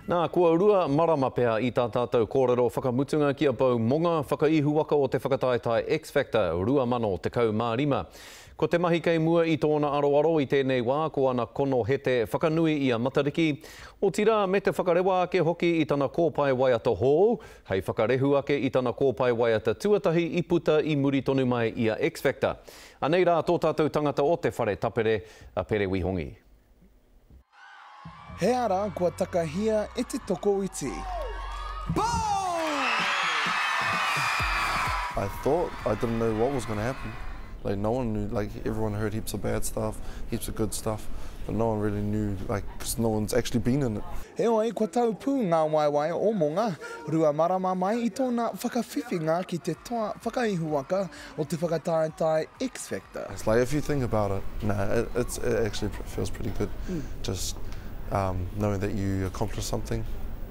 Nā, kua rua marama pēr I tā tātou kōrero whakamutunga kia pau monga whakaihu waka o te whakataetai X Factor 2025. Ko te mahi kei mua I tōna aroaro I tēnei wā, ko ana kono hete whakanui I a Matariki. O tira me te whakarewa ake hoki I tana kōpai waiata hou, hei whakarehu ake I tana kōpai waiata tuatahi I puta I muri tonu mai I a X Factor. Anei rā tō tātou tangata o te whare tapere a Pere Wihongi. He ara kua takahia e te toko iti. I thought I didn't know what was going to happen. Like no one knew, like everyone heard heaps of bad stuff, heaps of good stuff, but no one really knew, like, because no one's actually been in it. He oi, kua taupū ngā waiwai o monga, rua marama mai I tōna whakawhiwhinga ki te toa whakaihu waka o te whakataetai X Factor. It's like, if you think about it, it actually feels pretty good. Just knowing that you accomplished something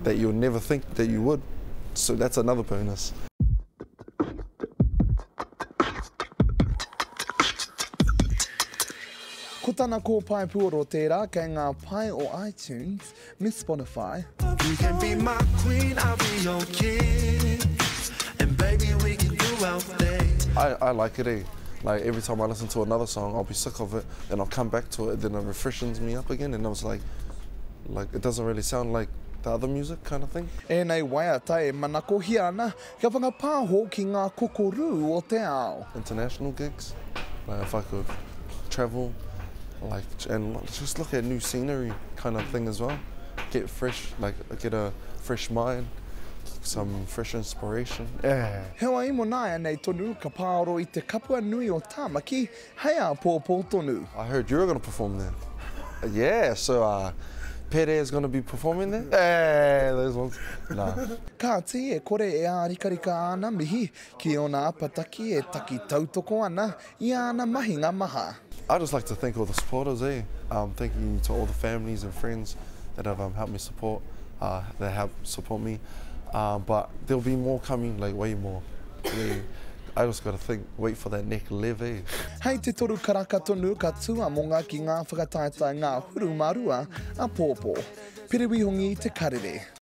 that you would never think that you would. So that's another bonus. Ko tana kōpai puoro tērā kei ngā pai o iTunes, me Spotify. You can be my queen, I'll be your king. And baby, we can do our thing. I like it, eh? Like every time I listen to another song, I'll be sick of it, then I'll come back to it, then it refreshes me up again, and I was like it doesn't really sound like the other music kind of thing. E nei waiata e manako hiana, kia whangapāho ki ngā kokoru o te ao. International gigs, like if I could travel, like, and just look at new scenery kind of thing as well. Get fresh, like get a fresh mind, some fresh inspiration. Yeah. Hewa I monai nei tonu ka pāoro I te kapua nui o Tāmaki, hei a pōpō tonu. I heard you were going to perform there. Yeah, so Pere is going to be performing there? Yeah, those ones. Nah. Ka te e kore e a rikarika ana mihi, ki ona apataki e taki tautoko ana, I ana mahinga maha. I just like to thank all the supporters, eh? Thank you to all the families and friends that have helped me support, that have support me. But there'll be more coming, like way more. I just got to wait for that next live, eh? Hei te toru karaka tonu ka tua monga ki ngā whakataetai ngā huru marua a pōpō. Pere Wihongi te karere.